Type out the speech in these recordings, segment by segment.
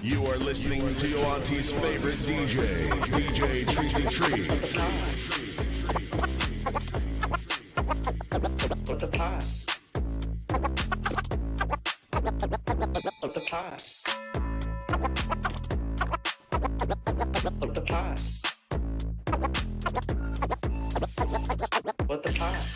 You are listening to your auntie's favorite DJ, DJ Tracy Tree. What the pot? What the pot? What the pot? What the pot?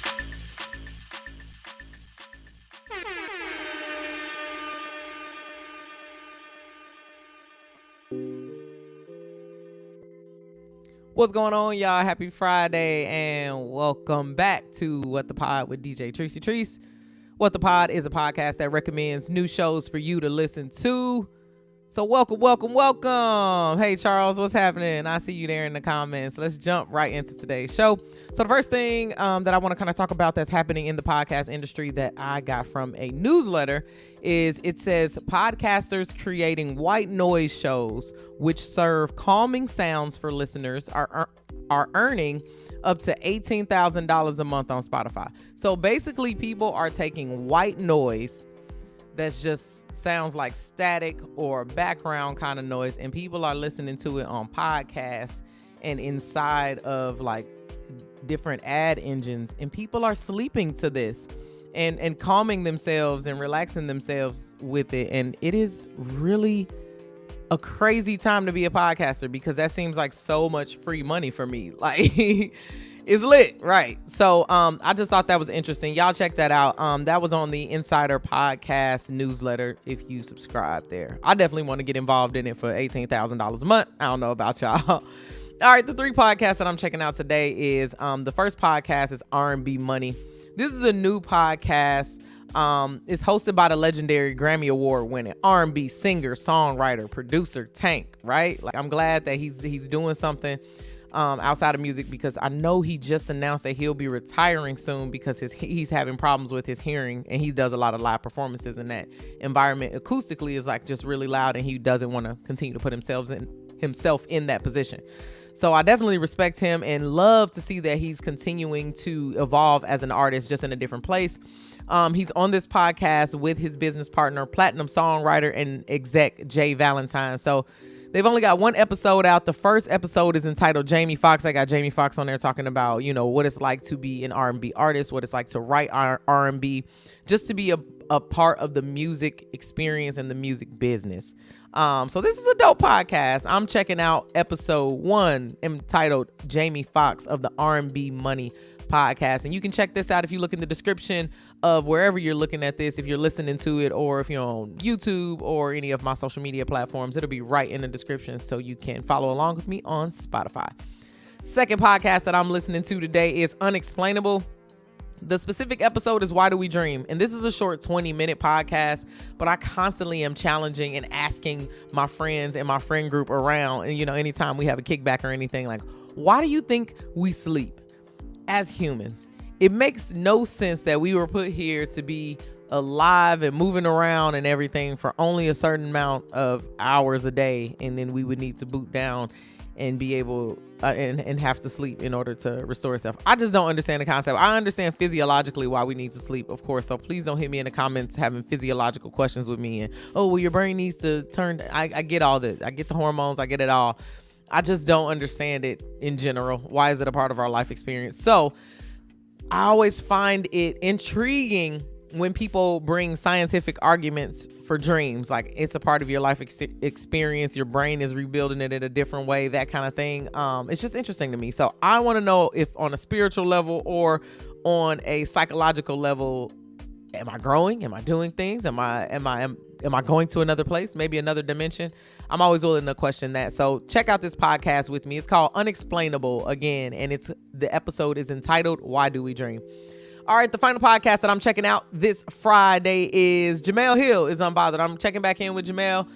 What's going on, y'all? Happy Friday and welcome back to What the Pod with DJ Tracy Treese. What the Pod is a podcast that recommends new shows for you to listen to. So welcome. Hey, Charles, what's happening? I see you there in the comments. Let's jump right into today's show. So the first thing that I want to kind of talk about that's happening in the podcast industry that I got from a newsletter is it says podcasters creating white noise shows which serve calming sounds for listeners are earning up to $18,000 a month on Spotify. So basically people are taking white noise that's just sounds like static or background kind of noise, and people are listening to it on podcasts and inside of like different ad engines, and people are sleeping to this and calming themselves and relaxing themselves with it. And it is really a crazy time to be a podcaster because that seems like so much free money for me. Like it's lit, right? So I just thought that was interesting. Y'all check that out. That was on the Insider Podcast newsletter if you subscribe there. I definitely want to get involved in it for $18,000 a month. I don't know about y'all. All right, the three podcasts that I'm checking out today is the first podcast is R&B Money. This is a new podcast. It's hosted by the legendary Grammy Award winning R&B singer, songwriter, producer Tank, right? Like I'm glad that he's doing something outside of music, because I know he just announced that he'll be retiring soon because he's having problems with his hearing, and he does a lot of live performances in that environment. Acoustically is like just really loud, and he doesn't want to continue to put himself in that position. So I definitely respect him and love to see that he's continuing to evolve as an artist, just in a different place. He's on this podcast with his business partner, platinum songwriter and exec Jay Valentine. So they've only got one episode out. The first episode is entitled Jamie Foxx. I got Jamie Foxx on there talking about, you know, what it's like to be an R&B artist, what it's like to write R&B, just to be a part of the music experience and the music business. So this is a dope podcast. I'm checking out episode 1 entitled Jamie Foxx of the R&B Money podcast. And you can check this out if you look in the description of wherever you're looking at this, if you're listening to it, or if you're on YouTube or any of my social media platforms. It'll be right in the description so you can follow along with me on Spotify. Second podcast that I'm listening to today is Unexplainable. The specific episode is Why Do We Dream? And this is a short 20-minute podcast, but I constantly am challenging and asking my friends and my friend group around, and, you know, anytime we have a kickback or anything, like, why do you think we sleep as humans? It makes no sense that we were put here to be alive and moving around and everything for only a certain amount of hours a day, and then we would need to boot down and be able and have to sleep in order to restore itself. I just don't understand the concept. I understand physiologically why we need to sleep, of course, so please don't hit me in the comments having physiological questions with me and, oh, well, your brain needs to turn. I get all this. I get the hormones. I get it all. I just don't understand it in general. Why is it a part of our life experience? So I always find it intriguing when people bring scientific arguments for dreams, like it's a part of your life experience, your brain is rebuilding it in a different way, that kind of thing. It's just interesting to me. So I want to know if on a spiritual level or on a psychological level, am I growing? Am I doing things? Am I going to another place, maybe another dimension? I'm always willing to question that. So check out this podcast with me. It's called Unexplainable again, and the episode is entitled Why Do We Dream? All right, the final podcast that I'm checking out this Friday is Jamel Hill is Unbothered. I'm checking back in with Jamel.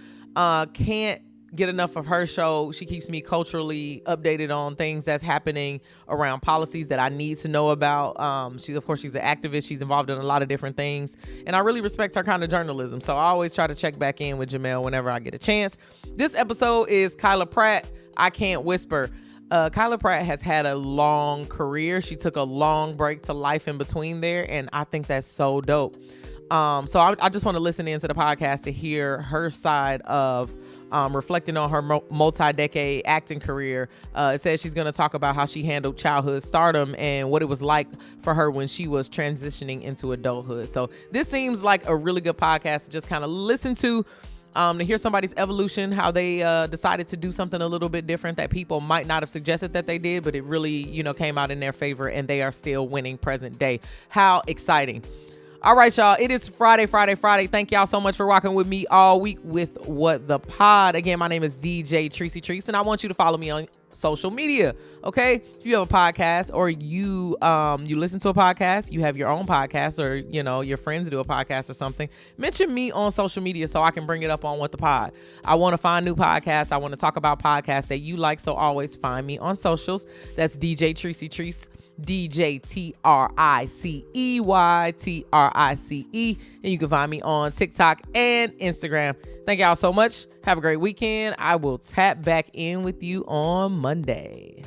Can't get enough of her show. She keeps me culturally updated on things that's happening around policies that I need to know about. She's an activist. She's involved in a lot of different things, and I really respect her kind of journalism. So I always try to check back in with Jamel whenever I get a chance. This episode is Kyla Pratt, I Can't Whisper. Kyla Pratt has had a long career. She took a long break to life in between there, and I think that's so dope. So I just want to listen into the podcast to hear her side of reflecting on her multi-decade acting career. It says she's going to talk about how she handled childhood stardom and what it was like for her when she was transitioning into adulthood. So this seems like a really good podcast to just kind of listen to hear somebody's evolution, how they decided to do something a little bit different that people might not have suggested that they did, but it really, came out in their favor and they are still winning present day. How exciting. All right, y'all. It is Friday. Thank y'all so much for rocking with me all week with What the Pod. Again, my name is DJ Treese, and I want you to follow me on social media. Okay, if you have a podcast or you listen to a podcast, you have your own podcast, or your friends do a podcast or something, mention me on social media so I can bring it up on What the Pod. I want to find new podcasts. I want to talk about podcasts that you like, so always find me on socials. That's DJ Treese. DJ TRICEY, and you can find me on TikTok and Instagram. Thank y'all so much. Have a great weekend. I will tap back in with you on Monday.